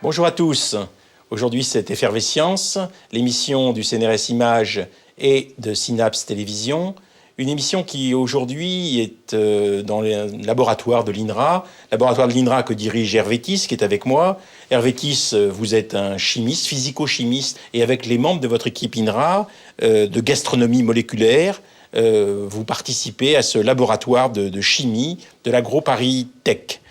Bonjour à tous. Aujourd'hui, c'est Effervescience, l'émission du CNRS Images et de Synapse Télévision. Une émission qui, aujourd'hui, est dans le laboratoire de l'INRA. Laboratoire de l'INRA que dirige Hervé Thys, qui est avec moi. Hervé Thys, vous êtes un chimiste, physico-chimiste, et avec les membres de votre équipe INRA de gastronomie moléculaire, vous participez à ce laboratoire de chimie de l'Agro-Paris Tech.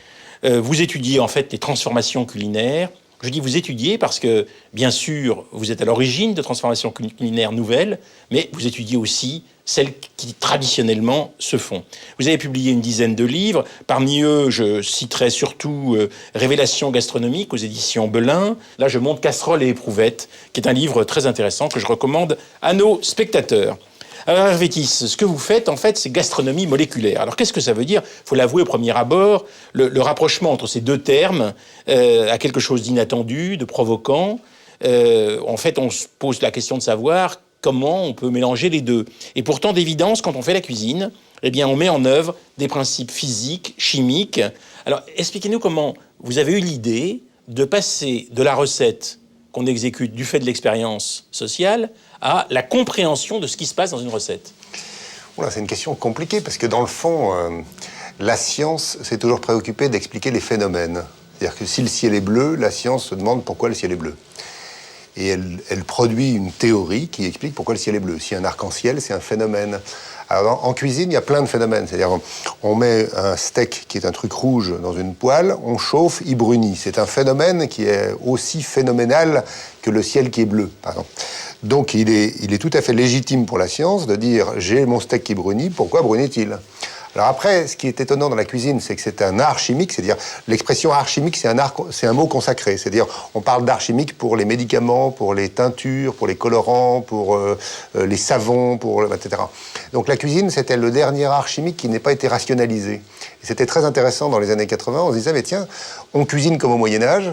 Vous étudiez en fait les transformations culinaires. Je dis vous étudiez parce que, bien sûr, vous êtes à l'origine de transformations culinaires nouvelles, mais vous étudiez aussi celles qui traditionnellement se font. Vous avez publié une dizaine de livres. Parmi eux, je citerai surtout Révélations gastronomiques aux éditions Belin. Là, je montre Casseroles et éprouvettes, qui est un livre très intéressant que je recommande à nos spectateurs. Alors, Hervé Thys, ce que vous faites, en fait, c'est gastronomie moléculaire. Alors, qu'est-ce que ça veut dire ? Il faut l'avouer au premier abord, le rapprochement entre ces deux termes a quelque chose d'inattendu, de provoquant. En fait, on se pose la question de savoir comment on peut mélanger les deux. Et pourtant, d'évidence, quand on fait la cuisine, eh bien, on met en œuvre des principes physiques, chimiques. Alors, expliquez-nous comment vous avez eu l'idée de passer de la recette qu'on exécute du fait de l'expérience sociale à la compréhension de ce qui se passe dans une recette. Voilà, c'est une question compliquée, parce que dans le fond, la science s'est toujours préoccupée d'expliquer les phénomènes. C'est-à-dire que si le ciel est bleu, la science se demande pourquoi le ciel est bleu. Et elle produit une théorie qui explique pourquoi le ciel est bleu. Si un arc-en-ciel, c'est un phénomène. Alors, en cuisine, il y a plein de phénomènes. C'est-à-dire, on met un steak qui est un truc rouge dans une poêle, on chauffe, il brunit. C'est un phénomène qui est aussi phénoménal que le ciel qui est bleu, par exemple. Donc, il est tout à fait légitime pour la science de dire « j'ai mon steak qui brunit, pourquoi brunit-il » Alors après, ce qui est étonnant dans la cuisine, c'est que c'est un art chimique, c'est-à-dire l'expression art chimique, c'est un mot consacré. C'est-à-dire, on parle d'art chimique pour les médicaments, pour les teintures, pour les colorants, pour les savons, etc. Donc la cuisine, c'était le dernier art chimique qui n'ait pas été rationalisé. Et c'était très intéressant dans les années 80, on se disait, mais tiens, on cuisine comme au Moyen-Âge,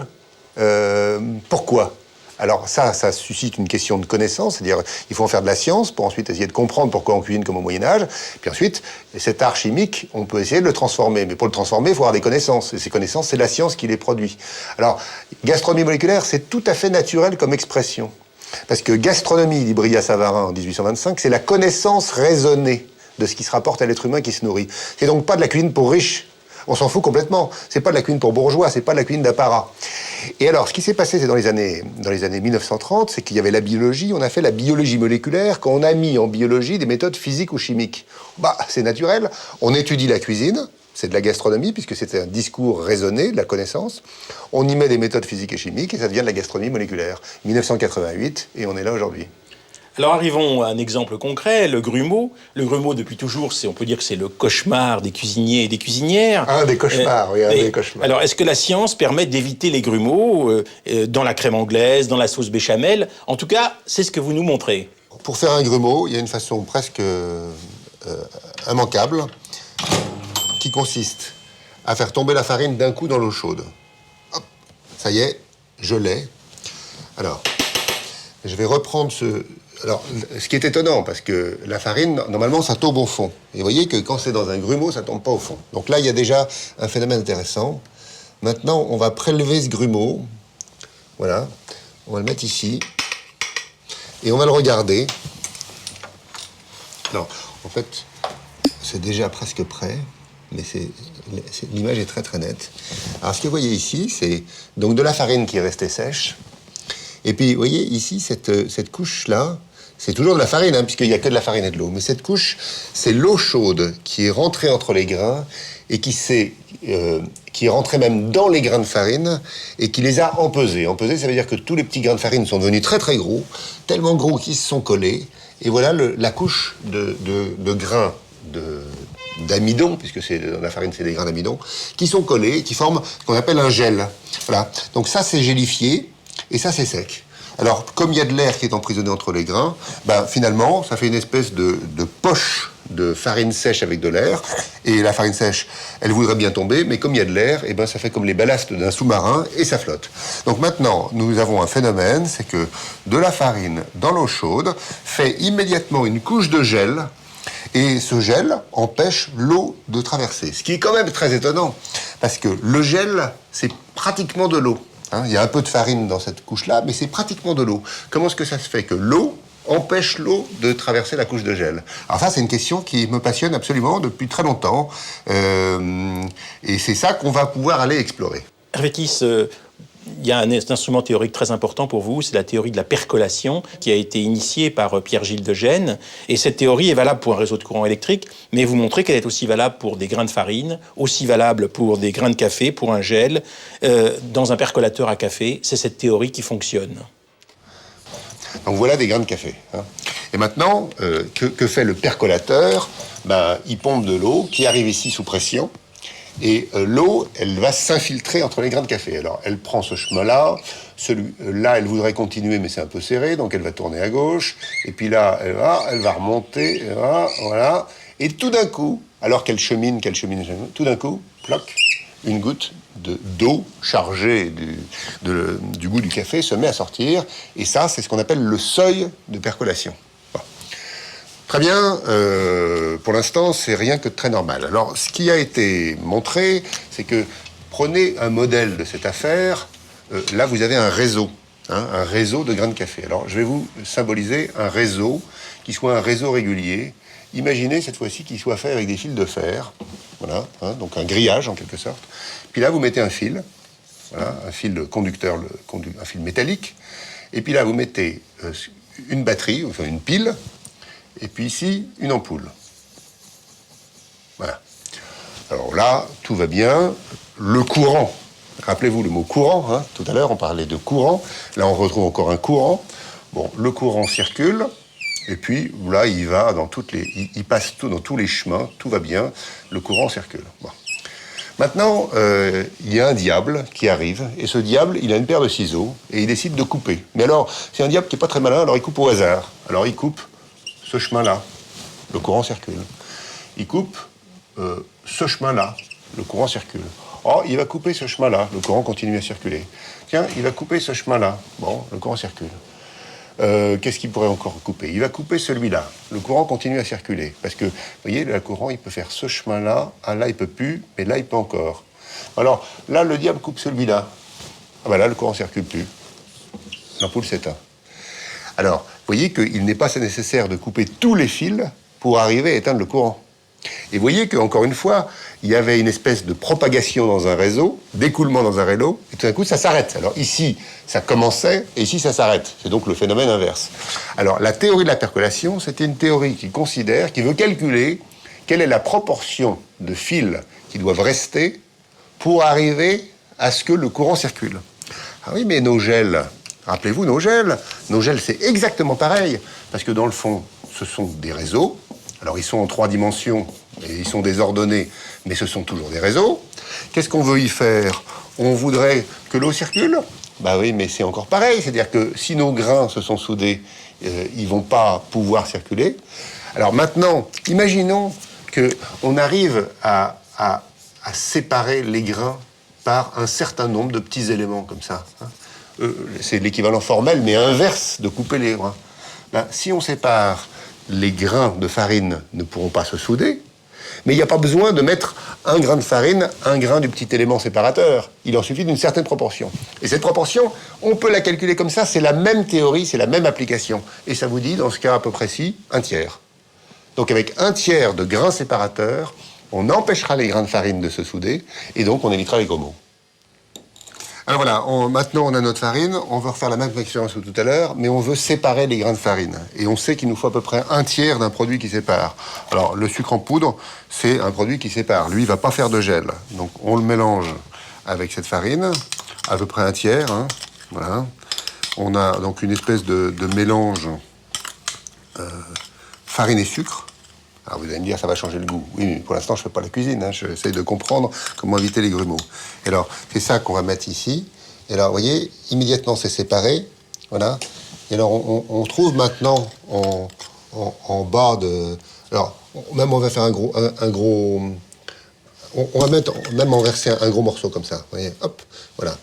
pourquoi ? Alors ça suscite une question de connaissance, c'est-à-dire il faut en faire de la science pour ensuite essayer de comprendre pourquoi on cuisine comme au Moyen-Âge. Puis ensuite, cet art chimique, on peut essayer de le transformer. Mais pour le transformer, il faut avoir des connaissances. Et ces connaissances, c'est la science qui les produit. Alors, gastronomie moléculaire, c'est tout à fait naturel comme expression. Parce que gastronomie, dit Brillat-Savarin en 1825, c'est la connaissance raisonnée de ce qui se rapporte à l'être humain qui se nourrit. C'est donc pas de la cuisine pour riches. On s'en fout complètement. C'est pas de la cuisine pour bourgeois, c'est pas de la cuisine d'apparat. Et alors, ce qui s'est passé, c'est dans les années 1930, c'est qu'il y avait la biologie, on a fait la biologie moléculaire, qu'on a mis en biologie des méthodes physiques ou chimiques. Bah, c'est naturel. On étudie la cuisine, c'est de la gastronomie, puisque c'est un discours raisonné, de la connaissance. On y met des méthodes physiques et chimiques, et ça devient de la gastronomie moléculaire. 1988, et on est là aujourd'hui. Alors arrivons à un exemple concret, le grumeau. Le grumeau, depuis toujours, on peut dire que c'est le cauchemar des cuisiniers et des cuisinières. Un des cauchemars, oui, un des cauchemars. Alors, est-ce que la science permet d'éviter les grumeaux dans la crème anglaise, dans la sauce béchamel ? En tout cas, c'est ce que vous nous montrez. Pour faire un grumeau, il y a une façon presque immanquable qui consiste à faire tomber la farine d'un coup dans l'eau chaude. Hop, ça y est, je l'ai. Alors, je vais reprendre Alors, ce qui est étonnant, parce que la farine, normalement, ça tombe au fond. Et vous voyez que quand c'est dans un grumeau, ça tombe pas au fond. Donc là, il y a déjà un phénomène intéressant. Maintenant, on va prélever ce grumeau. Voilà. On va le mettre ici. Et on va le regarder. Alors, en fait, c'est déjà presque prêt. Mais l'image est très, très nette. Alors, ce que vous voyez ici, c'est donc de la farine qui est restée sèche. Et puis, vous voyez, ici, cette couche-là, c'est toujours de la farine, hein, puisqu'il n'y a que de la farine et de l'eau. Mais cette couche, c'est l'eau chaude qui est rentrée entre les grains et qui est rentrée même dans les grains de farine et qui les a empesés. Empesés, ça veut dire que tous les petits grains de farine sont devenus très, très gros, tellement gros qu'ils se sont collés. Et voilà la couche de grains d'amidon, puisque dans la farine, c'est des grains d'amidon, qui sont collés, qui forment ce qu'on appelle un gel. Voilà. Donc ça, c'est gélifié. et ça, c'est sec. Alors, comme il y a de l'air qui est emprisonné entre les grains, finalement, ça fait une espèce de poche de farine sèche avec de l'air. Et la farine sèche, elle voudrait bien tomber, mais comme il y a de l'air, ça fait comme les ballasts d'un sous-marin et ça flotte. Donc maintenant, nous avons un phénomène, c'est que de la farine dans l'eau chaude fait immédiatement une couche de gel. Et ce gel empêche l'eau de traverser. Ce qui est quand même très étonnant, parce que le gel, c'est pratiquement de l'eau. Il y a un peu de farine dans cette couche-là, mais c'est pratiquement de l'eau. Comment est-ce que ça se fait que l'eau empêche l'eau de traverser la couche de gel? Alors ça, c'est une question qui me passionne absolument depuis très longtemps. Et c'est ça qu'on va pouvoir aller explorer. Hervé Thys, il y a un instrument théorique très important pour vous, c'est la théorie de la percolation qui a été initiée par Pierre-Gilles de Gennes. Et cette théorie est valable pour un réseau de courant électrique, mais vous montrez qu'elle est aussi valable pour des grains de farine, aussi valable pour des grains de café, pour un gel. Dans un percolateur à café, c'est cette théorie qui fonctionne. Donc voilà des grains de café. Et maintenant, que fait le percolateur? Il pompe de l'eau qui arrive ici sous pression. Et l'eau, elle va s'infiltrer entre les grains de café. Alors, elle prend ce chemin-là. Celui-là, elle voudrait continuer, mais c'est un peu serré, donc elle va tourner à gauche. Et puis là, elle va remonter, voilà. Et tout d'un coup, alors qu'elle chemine, tout d'un coup, ploc, une goutte d'eau chargée du goût du café se met à sortir. Et ça, c'est ce qu'on appelle le seuil de percolation. Très bien, pour l'instant, c'est rien que de très normal. Alors, ce qui a été montré, c'est que prenez un modèle de cette affaire. Là, vous avez un réseau de grains de café. Alors, je vais vous symboliser un réseau qui soit un réseau régulier. Imaginez cette fois-ci qu'il soit fait avec des fils de fer. Voilà, donc un grillage en quelque sorte. Puis là, vous mettez un fil, voilà, un fil conducteur, un fil métallique. Et puis là, vous mettez une batterie, enfin une pile. Et puis ici, une ampoule. Voilà. Alors là, tout va bien. Le courant, rappelez-vous le mot courant, tout à l'heure on parlait de courant. Là, on retrouve encore un courant. Bon, le courant circule, et puis là, il va il passe dans tous les chemins, tout va bien, le courant circule. Bon. Maintenant, il y a un diable qui arrive, et ce diable, il a une paire de ciseaux, et il décide de couper. Mais alors, c'est un diable qui n'est pas très malin, alors il coupe au hasard. Alors il coupe ce chemin-là, le courant circule. Il coupe ce chemin-là, le courant circule. Oh, il va couper ce chemin-là, le courant continue à circuler. Tiens, il va couper ce chemin-là, bon, le courant circule. Qu'est-ce qu'il pourrait encore couper? Il va couper celui-là, le courant continue à circuler. Parce que, vous voyez, le courant, il peut faire ce chemin-là, là, il peut plus, mais là, il peut encore. Alors, là, le diable coupe celui-là. Là, le courant circule plus. L'ampoule s'éteint. Alors, vous voyez qu'il n'est pas nécessaire de couper tous les fils pour arriver à éteindre le courant. Et vous voyez qu'encore une fois, il y avait une espèce de propagation dans un réseau, d'écoulement dans un réseau, et tout d'un coup, ça s'arrête. Alors ici, ça commençait, et ici, ça s'arrête. C'est donc le phénomène inverse. Alors, la théorie de la percolation, c'était une théorie qui veut calculer quelle est la proportion de fils qui doivent rester pour arriver à ce que le courant circule. Ah oui, mais nos gels... Rappelez-vous, nos gels, c'est exactement pareil. Parce que dans le fond, ce sont des réseaux. Alors, ils sont en 3 dimensions et ils sont désordonnés, mais ce sont toujours des réseaux. Qu'est-ce qu'on veut y faire? On voudrait que l'eau circule? Oui, mais c'est encore pareil. C'est-à-dire que si nos grains se sont soudés, ils ne vont pas pouvoir circuler. Alors maintenant, imaginons qu'on arrive à séparer les grains par un certain nombre de petits éléments comme ça. C'est l'équivalent formel, mais inverse de couper les grains. Si on sépare, les grains de farine ne pourront pas se souder, mais il n'y a pas besoin de mettre un grain de farine, un grain du petit élément séparateur. Il en suffit d'une certaine proportion. Et cette proportion, on peut la calculer comme ça, c'est la même théorie, c'est la même application. Et ça vous dit, dans ce cas à peu précis, 1/3. Donc avec 1/3 de grains séparateurs, on empêchera les grains de farine de se souder, et donc on évitera les gros mots. Alors voilà, maintenant on a notre farine, on veut refaire la même expérience que tout à l'heure, mais on veut séparer les grains de farine. Et on sait qu'il nous faut à peu près 1/3 d'un produit qui sépare. Alors le sucre en poudre, c'est un produit qui sépare. Lui, il ne va pas faire de gel. Donc on le mélange avec cette farine, à peu près 1/3. Voilà. On a donc une espèce de mélange farine et sucre. Alors vous allez me dire, ça va changer le goût. Oui, mais pour l'instant, je ne fais pas la cuisine. J'essaye de comprendre comment éviter les grumeaux. Et alors, c'est ça qu'on va mettre ici. Et alors, vous voyez, immédiatement, c'est séparé. Voilà. Et alors, on trouve maintenant en bas de... Alors, même on va faire un gros... On va même en verser un gros morceau comme ça. Vous voyez, hop, voilà.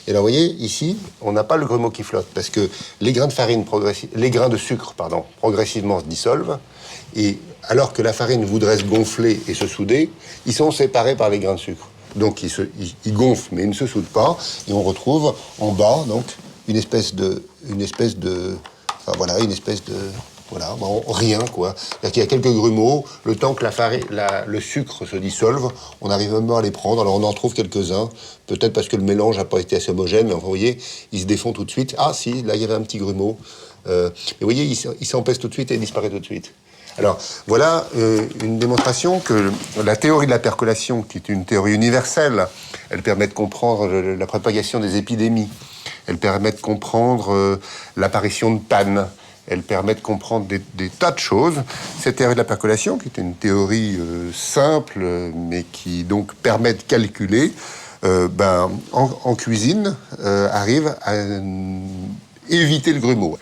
Et là, vous voyez, ici, on n'a pas le grumeau qui flotte, parce que les grains de sucre, progressivement se dissolvent, et alors que la farine voudrait se gonfler et se souder, ils sont séparés par les grains de sucre. Donc, ils gonflent, mais ils ne se soudent pas, et on retrouve en bas, donc, une espèce de voilà, bon, rien, quoi. C'est-à-dire qu'il y a quelques grumeaux, le temps que le sucre se dissolve, on arrive même à les prendre. Alors on en trouve quelques-uns, peut-être parce que le mélange n'a pas été assez homogène, mais enfin, vous voyez, ils se défont tout de suite. Ah si, là il y avait un petit grumeau. Mais vous voyez, il s'empêche tout de suite et il disparaît tout de suite. Alors, voilà une démonstration que la théorie de la percolation, qui est une théorie universelle, elle permet de comprendre la propagation des épidémies, elle permet de comprendre l'apparition de pannes, elle permet de comprendre des tas de choses. Cette théorie de la percolation, qui est une théorie simple, mais qui donc permet de calculer, en cuisine, arrive à éviter le grumeau.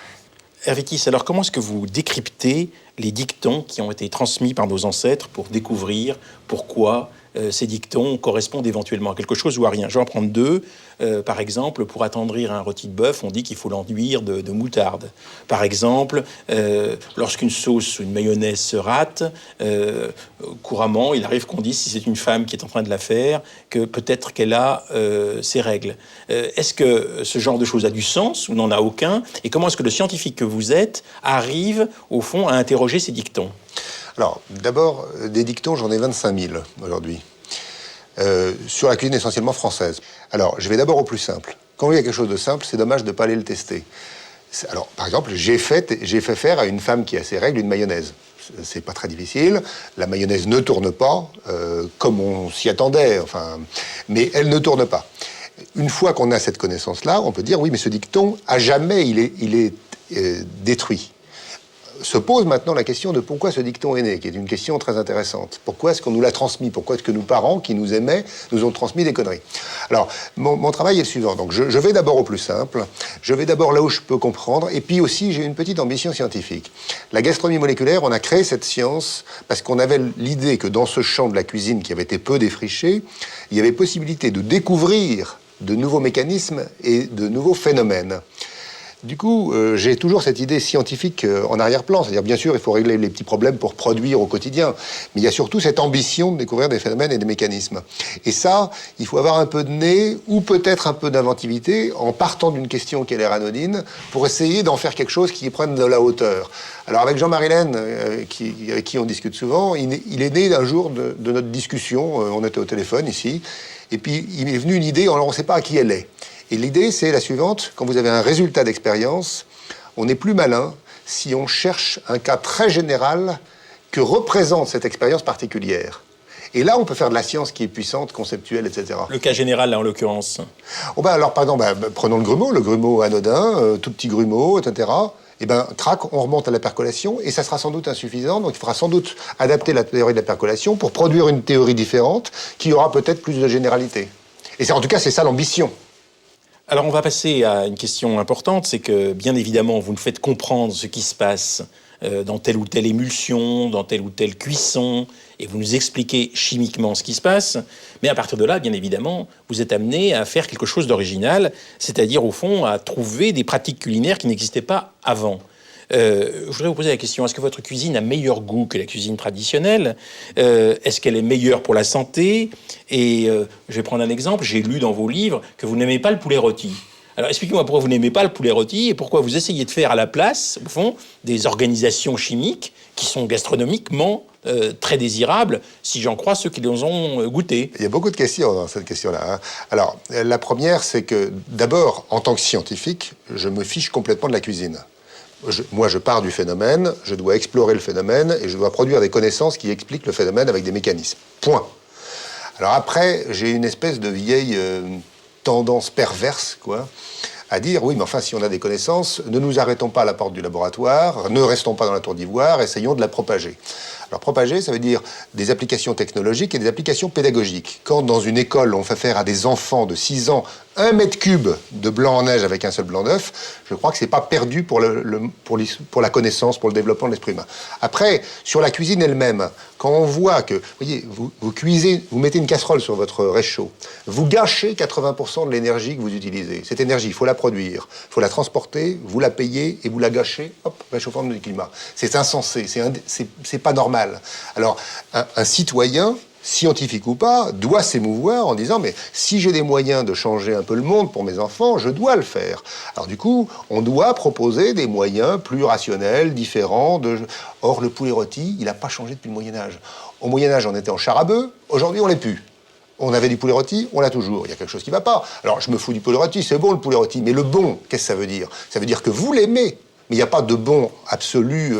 Hervé Kiss, alors comment est-ce que vous décryptez les dictons qui ont été transmis par nos ancêtres pour découvrir pourquoi ces dictons correspondent éventuellement à quelque chose ou à rien? Je vais en prendre deux. Par exemple, pour attendrir un rôti de bœuf, on dit qu'il faut l'enduire de moutarde. Par exemple, lorsqu'une sauce ou une mayonnaise se rate, couramment, il arrive qu'on dise, si c'est une femme qui est en train de la faire, que peut-être qu'elle a ses règles. Est-ce que ce genre de choses a du sens ou n'en a aucun? Et comment est-ce que le scientifique que vous êtes arrive, au fond, à interroger ces dictons? Alors, d'abord, des dictons, j'en ai 25 000 aujourd'hui. Sur la cuisine essentiellement française. Alors, je vais d'abord au plus simple. Quand il y a quelque chose de simple, c'est dommage de ne pas aller le tester. Alors, par exemple, j'ai fait faire à une femme qui a ses règles une mayonnaise. C'est pas très difficile. La mayonnaise ne tourne pas, comme on s'y attendait, enfin, mais elle ne tourne pas. Une fois qu'on a cette connaissance-là, on peut dire, oui, mais ce dicton, à jamais, il est détruit. Se pose maintenant la question de pourquoi ce dicton est né, qui est une question très intéressante. Pourquoi est-ce qu'on nous l'a transmis? Pourquoi est-ce que nos parents, qui nous aimaient, nous ont transmis des conneries? Alors, mon travail est le suivant. Donc, je vais d'abord au plus simple. Je vais d'abord là où je peux comprendre. Et puis aussi, j'ai une petite ambition scientifique. La gastronomie moléculaire, on a créé cette science parce qu'on avait l'idée que dans ce champ de la cuisine qui avait été peu défriché, il y avait possibilité de découvrir de nouveaux mécanismes et de nouveaux phénomènes. Du coup, j'ai toujours cette idée scientifique en arrière-plan. C'est-à-dire, bien sûr, il faut régler les petits problèmes pour produire au quotidien. Mais il y a surtout cette ambition de découvrir des phénomènes et des mécanismes. Et ça, il faut avoir un peu de nez ou peut-être un peu d'inventivité en partant d'une question qui a l'air anodine pour essayer d'en faire quelque chose qui prenne de la hauteur. Alors, avec Jean-Marie Laine, avec qui on discute souvent, il est né un jour de notre discussion. On était au téléphone ici. Et puis, il est venu une idée, alors on ne sait pas à qui elle est. Et l'idée, c'est la suivante. Quand vous avez un résultat d'expérience, on est plus malin si on cherche un cas très général que représente cette expérience particulière. Et là, on peut faire de la science qui est puissante, conceptuelle, etc. Le cas général, là, en l'occurrence. Oh ben alors, par exemple, prenons le grumeau anodin, tout petit grumeau, etc. Et ben, trac, on remonte à la percolation, et ça sera sans doute insuffisant. Donc, il faudra sans doute adapter la théorie de la percolation pour produire une théorie différente qui aura peut-être plus de généralité. Et en tout cas, c'est ça l'ambition. Alors, on va passer à une question importante, c'est que, bien évidemment, vous nous faites comprendre ce qui se passe dans telle ou telle émulsion, dans telle ou telle cuisson, et vous nous expliquez chimiquement ce qui se passe. Mais à partir de là, bien évidemment, vous êtes amené à faire quelque chose d'original, c'est-à-dire, au fond, à trouver des pratiques culinaires qui n'existaient pas avant. Je voudrais vous poser la question, est-ce que votre cuisine a meilleur goût que la cuisine traditionnelle? Est-ce qu'elle est meilleure pour la santé? Et je vais prendre un exemple, j'ai lu dans vos livres que vous n'aimez pas le poulet rôti. Alors expliquez-moi pourquoi vous n'aimez pas le poulet rôti et pourquoi vous essayez de faire à la place, au fond, des organisations chimiques qui sont gastronomiquement très désirables, si j'en crois ceux qui les ont goûtés. Il y a beaucoup de questions dans cette question-là, hein. Alors, la première, c'est que, d'abord, en tant que scientifique, je me fiche complètement de la cuisine. Moi, je pars du phénomène, je dois explorer le phénomène et je dois produire des connaissances qui expliquent le phénomène avec des mécanismes. Point. Alors après, j'ai une espèce de vieille tendance perverse, quoi, à dire, oui, mais enfin, si on a des connaissances, ne nous arrêtons pas à la porte du laboratoire, ne restons pas dans la tour d'ivoire, essayons de la propager. Alors propager, ça veut dire des applications technologiques et des applications pédagogiques. Quand dans une école, on fait faire à des enfants de 6 ans 1 mètre cube de blanc en neige avec un seul blanc d'œuf, je crois que c'est pas perdu pour la connaissance, pour le développement de l'esprit humain. Après, sur la cuisine elle-même, quand on voit que, voyez, vous cuisez, vous mettez une casserole sur votre réchaud, vous gâchez 80% de l'énergie que vous utilisez. Cette énergie, il faut la produire, il faut la transporter, vous la payez et vous la gâchez, hop, réchauffement du climat. C'est insensé, c'est pas normal. Alors, un citoyen, scientifique ou pas, doit s'émouvoir en disant « mais si j'ai des moyens de changer un peu le monde pour mes enfants, je dois le faire ». Alors du coup, on doit proposer des moyens plus rationnels, différents. Or, le poulet rôti, il n'a pas changé depuis le Moyen-Âge. Au Moyen-Âge, on était en char à bœuf, aujourd'hui, on l'est plus. On avait du poulet rôti, on l'a toujours. Il y a quelque chose qui ne va pas. Alors, je me fous du poulet rôti, c'est bon le poulet rôti, mais le bon, qu'est-ce que ça veut dire? Ça veut dire que vous l'aimez. Mais il n'y a pas de bon absolu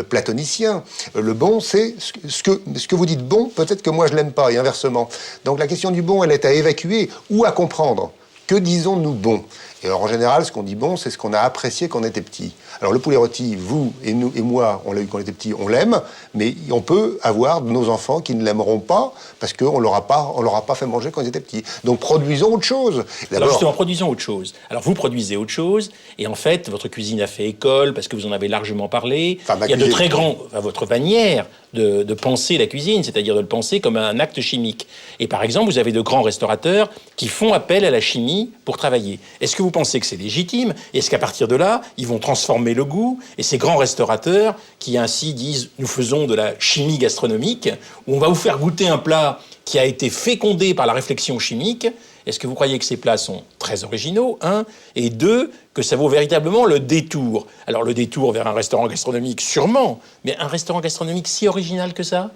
platonicien. Le bon, c'est ce que vous dites bon, peut-être que moi je l'aime pas, et inversement. Donc la question du bon, elle est à évacuer ou à comprendre. Que disons-nous bon? Et alors en général, ce qu'on dit bon, c'est ce qu'on a apprécié quand on était petit. Alors le poulet rôti, vous et nous et moi, on l'a eu quand on était petit, on l'aime, mais on peut avoir de nos enfants qui ne l'aimeront pas parce qu'on leur a pas fait manger quand ils étaient petits. Donc produisons autre chose. Alors justement, produisons autre chose. Alors vous produisez autre chose, et en fait, votre cuisine a fait école parce que vous en avez largement parlé. Enfin, il y a de très grands, à votre manière de penser la cuisine, c'est-à-dire de le penser comme un acte chimique. Et par exemple, vous avez de grands restaurateurs qui font appel à la chimie pour travailler. Est-ce que vous pensez que c'est légitime? Est-ce qu'à partir de là, ils vont transformer le goût? Et ces grands restaurateurs qui ainsi disent « nous faisons de la chimie gastronomique », où on va vous faire goûter un plat qui a été fécondé par la réflexion chimique, est-ce que vous croyez que ces plats sont très originaux, un, et deux, que ça vaut véritablement le détour? Alors le détour vers un restaurant gastronomique, sûrement, mais un restaurant gastronomique si original que ça?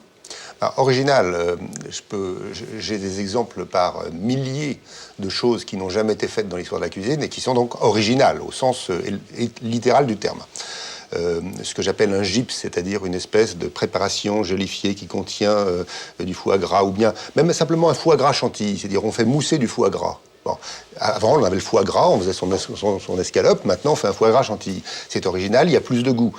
Original, j'ai des exemples par milliers de choses qui n'ont jamais été faites dans l'histoire de la cuisine et qui sont donc originales, au sens littéral du terme. Ce que j'appelle un gypse, c'est-à-dire une espèce de préparation gélifiée qui contient du foie gras, ou bien même simplement un foie gras chantilly, c'est-à-dire on fait mousser du foie gras. Bon. Avant, on avait le foie gras, on faisait son escalope. Maintenant, on fait un foie gras chantilly. C'est original, il y a plus de goût.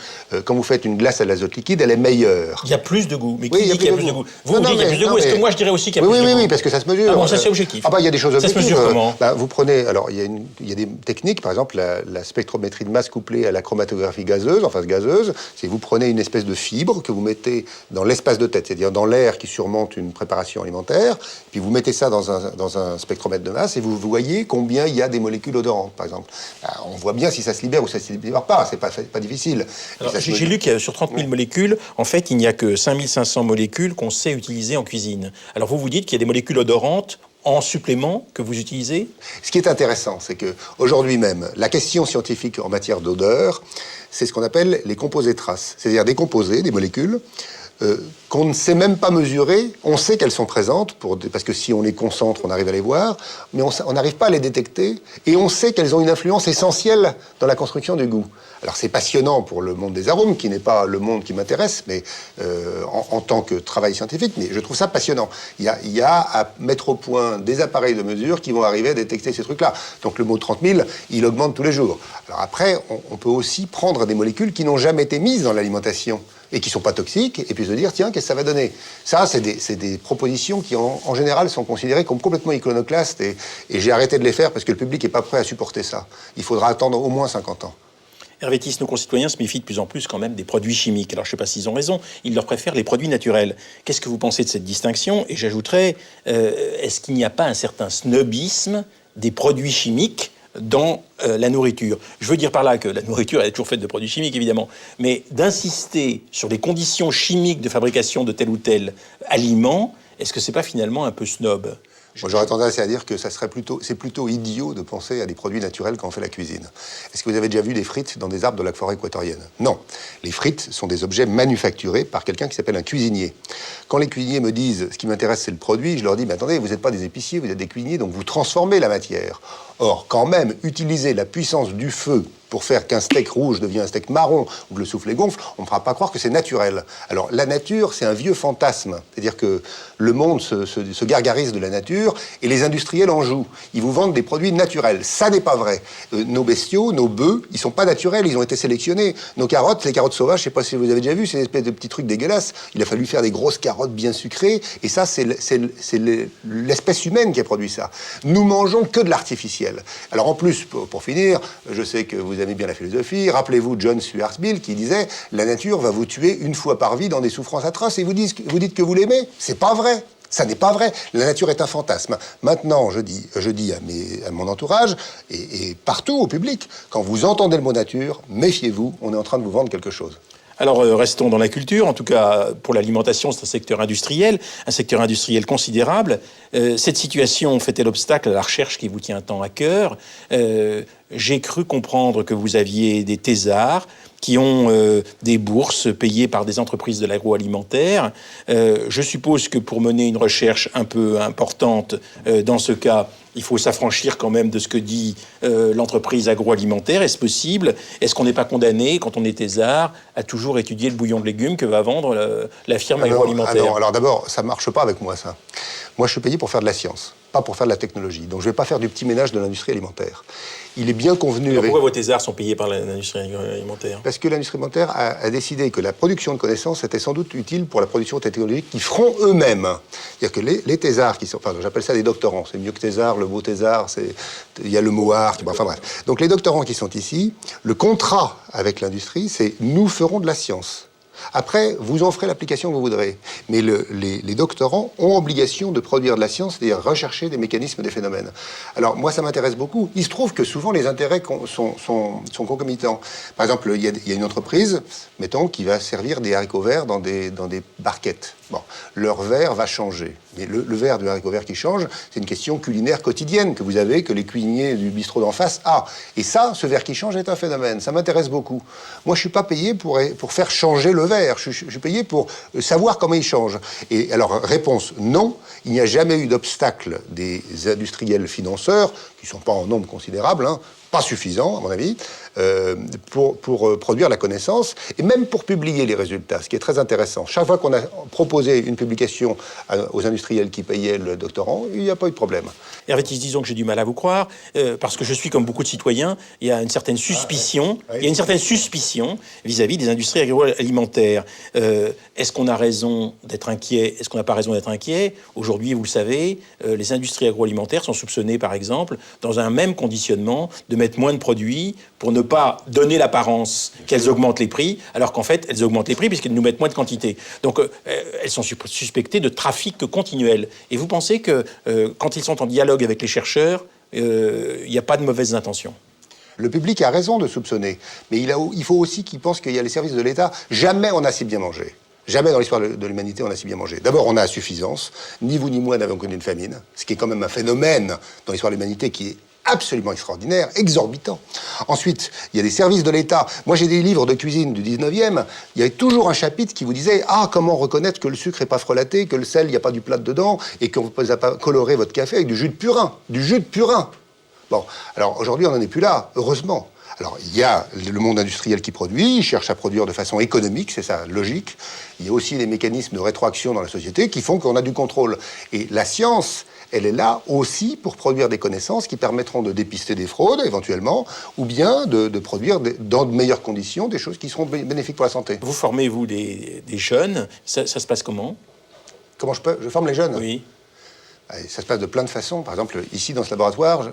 Quand vous faites une glace à l'azote liquide, elle est meilleure. Il y a plus de goût. Mais qui oui, dit qu'il y a plus de goût? Vous dites qu'il y a plus de goût. Est-ce que moi, je dirais aussi qu'il y a plus de goût? Oui, parce que ça se mesure. Ah bon, ça, c'est objectif. Ah bah, il y a des choses objectives. Ça se mesure comment? Vous prenez... Alors, il y a des techniques, par exemple, la spectrométrie de masse couplée à la chromatographie gazeuse, en phase gazeuse. C'est vous prenez une espèce de fibre que vous mettez dans l'espace de tête, c'est-à-dire dans l'air qui surmonte une préparation alimentaire, puis vous mettez ça dans un spectromètre de masse et vous voyez combien il y a des molécules odorantes, par exemple. On voit bien si ça se libère ou ça se libère pas, c'est pas difficile. J'ai lu qu'il y a sur 30 000 molécules, en fait, il n'y a que 5 500 molécules qu'on sait utiliser en cuisine. Alors vous dites qu'il y a des molécules odorantes en supplément que vous utilisez? Ce qui est intéressant, c'est que aujourd'hui même, la question scientifique en matière d'odeur, c'est ce qu'on appelle les composés traces, c'est-à-dire des composés, des molécules, qu'on ne sait même pas mesurer. On sait qu'elles sont présentes, parce que si on les concentre, on arrive à les voir, mais on n'arrive pas à les détecter, et on sait qu'elles ont une influence essentielle dans la construction du goût. Alors c'est passionnant pour le monde des arômes, qui n'est pas le monde qui m'intéresse, mais en tant que travail scientifique, mais je trouve ça passionnant. Il y a à mettre au point des appareils de mesure qui vont arriver à détecter ces trucs-là. Donc le mot 30 000, il augmente tous les jours. Alors après, on peut aussi prendre des molécules qui n'ont jamais été mises dans l'alimentation, et qui ne sont pas toxiques, et puis se dire, tiens, qu'est-ce que ça va donner? Ça, c'est des propositions qui, en général, sont considérées comme complètement iconoclastes, et j'ai arrêté de les faire parce que le public n'est pas prêt à supporter ça. Il faudra attendre au moins 50 ans. Hervé Thys, nos concitoyens se méfient de plus en plus quand même des produits chimiques. Alors je ne sais pas s'ils ont raison, ils leur préfèrent les produits naturels. Qu'est-ce que vous pensez de cette distinction? Et j'ajouterais, est-ce qu'il n'y a pas un certain snobisme des produits chimiques dans la nourriture? Je veux dire par là que la nourriture elle est toujours faite de produits chimiques, évidemment, mais d'insister sur les conditions chimiques de fabrication de tel ou tel aliment, est-ce que c'est pas finalement un peu snob? Moi, j'aurais tendance à dire que c'est plutôt idiot de penser à des produits naturels quand on fait la cuisine. Est-ce que vous avez déjà vu des frites dans des arbres de la forêt équatorienne? Non. Les frites sont des objets manufacturés par quelqu'un qui s'appelle un cuisinier. Quand les cuisiniers me disent « ce qui m'intéresse, c'est le produit », je leur dis « mais attendez, vous n'êtes pas des épiciers, vous êtes des cuisiniers, donc vous transformez la matière ». Or, quand même, utiliser la puissance du feu pour faire qu'un steak rouge devienne un steak marron ou que le soufflet gonfle, on ne fera pas croire que c'est naturel. Alors, la nature, c'est un vieux fantasme. C'est-à-dire que le monde se gargarise de la nature et les industriels en jouent. Ils vous vendent des produits naturels. Ça n'est pas vrai. Nos bestiaux, nos bœufs, ils ne sont pas naturels, ils ont été sélectionnés. Nos carottes, les carottes sauvages, je ne sais pas si vous avez déjà vu, c'est une espèce de petits trucs dégueulasses. Il a fallu faire des grosses carottes bien sucrées et ça, c'est l'espèce humaine qui a produit ça. Nous mangeons que de l'artificiel. Alors en plus, pour finir, je sais que vous aimez bien la philosophie, rappelez-vous John Stuart Mill qui disait « La nature va vous tuer une fois par vie dans des souffrances atroces » et vous dites que vous l'aimez. C'est pas vrai. Ça n'est pas vrai. La nature est un fantasme. Maintenant, je dis à mon entourage et partout au public, quand vous entendez le mot nature, méfiez-vous, on est en train de vous vendre quelque chose. Alors, restons dans la culture. En tout cas, pour l'alimentation, c'est un secteur industriel considérable. Cette situation fait-elle obstacle à la recherche qui vous tient tant à cœur? J'ai cru comprendre que vous aviez des thésards qui ont des bourses payées par des entreprises de l'agroalimentaire. Je suppose que pour mener une recherche un peu importante, dans ce cas, il faut s'affranchir quand même de ce que dit l'entreprise agroalimentaire. Est-ce possible? Est-ce qu'on n'est pas condamné, quand on est thésard, à toujours étudier le bouillon de légumes que va vendre la firme agroalimentaire? Alors d'abord, ça ne marche pas avec moi, ça. Moi, je suis payé pour faire de la science, pas pour faire de la technologie. Donc, je ne vais pas faire du petit ménage de l'industrie alimentaire. Il est bien convenu avec... Pourquoi vos thésards sont payés par l'industrie alimentaire? Parce que l'industrie alimentaire a décidé que la production de connaissances était sans doute utile pour la production technologique qu'ils feront eux-mêmes. C'est-à-dire que les thésards qui sont... Enfin, j'appelle ça des doctorants. C'est mieux que thésard, le beau thésard, il y a le mot art. Enfin bref. Donc, les doctorants qui sont ici, le contrat avec l'industrie, c'est « nous ferons de la science ». Après, vous en ferez l'application que vous voudrez. Mais les doctorants ont obligation de produire de la science, c'est-à-dire rechercher des mécanismes, des phénomènes. Alors, moi, ça m'intéresse beaucoup. Il se trouve que souvent, les intérêts sont concomitants. Par exemple, il y a une entreprise, mettons, qui va servir des haricots verts dans des barquettes. Bon, leur verre va changer. Mais le verre du haricot vert qui change, c'est une question culinaire quotidienne que vous avez, que les cuisiniers du bistrot d'en face a. Et ça, ce verre qui change est un phénomène. Ça m'intéresse beaucoup. Moi, je ne suis pas payé pour faire changer le verre. Je suis payé pour savoir comment il change. Et alors, réponse, non. Il n'y a jamais eu d'obstacle des industriels financeurs, qui ne sont pas en nombre considérable, hein, pas suffisant, à mon avis, pour produire la connaissance et même pour publier les résultats, ce qui est très intéressant. Chaque fois qu'on a proposé une publication aux industriels qui payaient le doctorant, il n'y a pas eu de problème. Hervé Tiss, disons que j'ai du mal à vous croire, parce que je suis comme beaucoup de citoyens, il y a une certaine suspicion, vis-à-vis des industries agroalimentaires. Est-ce qu'on a raison d'être inquiet? Est-ce qu'on n'a pas raison d'être inquiet? Aujourd'hui, vous le savez, les industries agroalimentaires sont soupçonnées, par exemple, dans un même conditionnement, de mettre moins de produits pour ne pas donner l'apparence qu'elles augmentent les prix, alors qu'en fait, elles augmentent les prix puisqu'elles nous mettent moins de quantité. Donc, elles sont suspectées de trafic continuel. Et vous pensez que, quand ils sont en dialogue avec les chercheurs, il n'y a pas de mauvaises intentions? Le public a raison de soupçonner, mais il faut aussi qu'il pense qu'il y a les services de l'État. Jamais on n'a si bien mangé. Jamais dans l'histoire de l'humanité on a si bien mangé. D'abord, on a à suffisance. Ni vous ni moi n'avons connu une famine, ce qui est quand même un phénomène dans l'histoire de l'humanité qui est absolument extraordinaire, exorbitant. Ensuite, il y a des services de l'État. Moi, j'ai des livres de cuisine du 19e. Il y avait toujours un chapitre qui vous disait « Ah, comment reconnaître que le sucre n'est pas frelaté, que le sel, il n'y a pas du plâtre dedans, et qu'on ne peut pas colorer votre café avec du jus de purin. » Du jus de purin. Bon, alors aujourd'hui, on n'en est plus là, heureusement. Alors, il y a le monde industriel qui produit, il cherche à produire de façon économique, c'est sa logique. Il y a aussi des mécanismes de rétroaction dans la société qui font qu'on a du contrôle. Et la science, elle est là aussi pour produire des connaissances qui permettront de dépister des fraudes, éventuellement, ou bien de produire dans de meilleures conditions des choses qui seront bénéfiques pour la santé. Vous formez, vous, des jeunes. Ça se passe comment? Comment je forme les jeunes? Oui. Ça se passe de plein de façons. Par exemple, ici, dans ce laboratoire,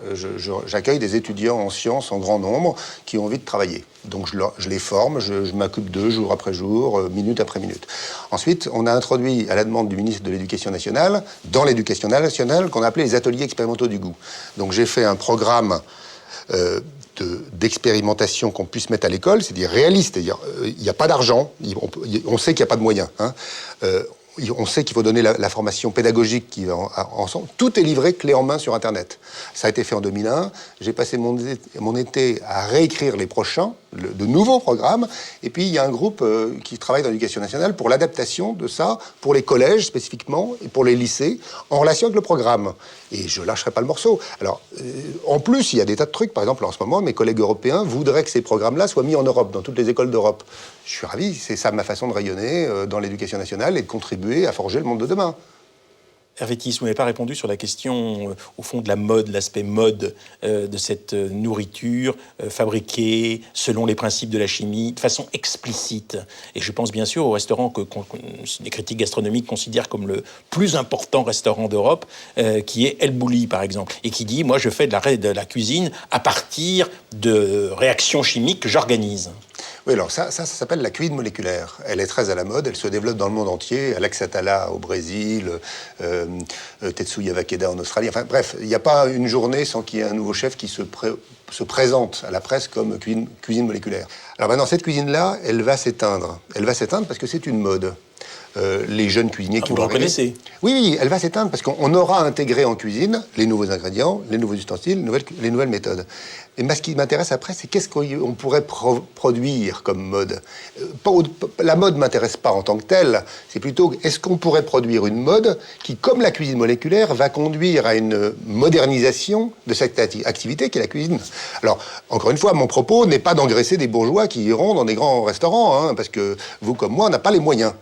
j'accueille des étudiants en sciences en grand nombre qui ont envie de travailler. Donc, je les forme, je m'occupe d'eux jour après jour, minute après minute. Ensuite, on a introduit, à la demande du ministre de l'Éducation nationale, dans l'Éducation nationale, qu'on appelait les ateliers expérimentaux du goût. Donc, j'ai fait un programme d'expérimentation qu'on puisse mettre à l'école, c'est-à-dire réaliste, c'est-à-dire il n'y a pas d'argent, on sait qu'il n'y a pas de moyens, hein. On sait qu'il faut donner la formation pédagogique qui va ensemble. Tout est livré clé en main sur Internet. Ça a été fait en 2001. J'ai passé mon été à réécrire les prochains, de nouveaux programmes. Et puis, il y a un groupe qui travaille dans l'éducation nationale pour l'adaptation de ça, pour les collèges spécifiquement, et pour les lycées, en relation avec le programme. Et je lâcherai pas le morceau. Alors, en plus, il y a des tas de trucs. Par exemple, en ce moment, mes collègues européens voudraient que ces programmes-là soient mis en Europe, dans toutes les écoles d'Europe. Je suis ravi. C'est ça ma façon de rayonner dans l'éducation nationale et de contribuer à forger le monde de demain. Hervé Thys, vous n'avez pas répondu sur la question, au fond, de la mode, l'aspect mode de cette nourriture fabriquée selon les principes de la chimie, de façon explicite. Et je pense bien sûr au restaurant que les critiques gastronomiques considèrent comme le plus important restaurant d'Europe, qui est El Bulli, par exemple, et qui dit « Moi, je fais de la cuisine à partir de réactions chimiques que j'organise ». Oui, alors ça s'appelle la cuisine moléculaire. Elle est très à la mode, elle se développe dans le monde entier. Alex Atala au Brésil, Tetsuya Wakeda en Australie. Enfin bref, il n'y a pas une journée sans qu'il y ait un nouveau chef qui se présente à la presse comme cuisine moléculaire. Alors maintenant, cette cuisine-là, elle va s'éteindre. Elle va s'éteindre parce que c'est une mode. Les jeunes cuisiniers qui vous le reconnaissez ? Oui, elle va s'éteindre parce qu'on aura intégré en cuisine les nouveaux ingrédients, les nouveaux ustensiles, les nouvelles méthodes. Et ce qui m'intéresse après, c'est qu'est-ce qu'on pourrait produire comme mode. La mode ne m'intéresse pas en tant que telle, c'est plutôt est-ce qu'on pourrait produire une mode qui, comme la cuisine moléculaire, va conduire à une modernisation de cette activité qui est la cuisine. Alors, encore une fois, mon propos n'est pas d'engraisser des bourgeois qui iront dans des grands restaurants, parce que vous comme moi, on n'a pas les moyens.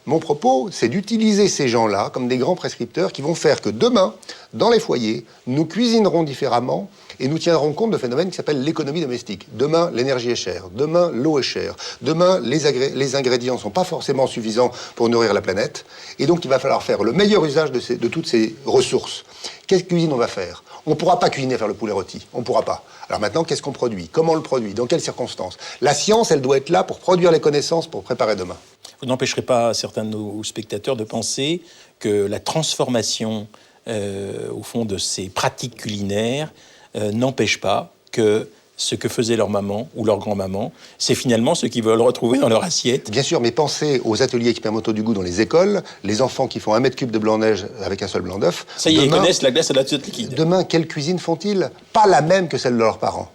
Mon propos, c'est d'utiliser ces gens-là comme des grands prescripteurs qui vont faire que demain, dans les foyers, nous cuisinerons différemment et nous tiendrons compte de phénomènes qui s'appellent l'économie domestique. Demain, l'énergie est chère. Demain, l'eau est chère. Demain, les ingrédients ne sont pas forcément suffisants pour nourrir la planète. Et donc, il va falloir faire le meilleur usage de toutes ces ressources. Quelle cuisine on va faire ? On ne pourra pas cuisiner faire le poulet rôti. On ne pourra pas. Alors maintenant, qu'est-ce qu'on produit ? Comment on le produit ? Dans quelles circonstances ? La science, elle doit être là pour produire les connaissances pour préparer demain. Vous n'empêcherez pas certains de nos spectateurs de penser que la transformation, au fond, de ces pratiques culinaires n'empêche pas que ce que faisait leur maman ou leur grand-maman, c'est finalement ce qu'ils veulent retrouver dans leur assiette. Bien sûr, mais pensez aux ateliers expérimentaux du goût dans les écoles, les enfants qui font 1 mètre cube de blanc-neige avec un seul blanc d'œuf. Ça y est, ils connaissent la glace à l'azote liquide. Demain, quelle cuisine font-ils ? Pas la même que celle de leurs parents.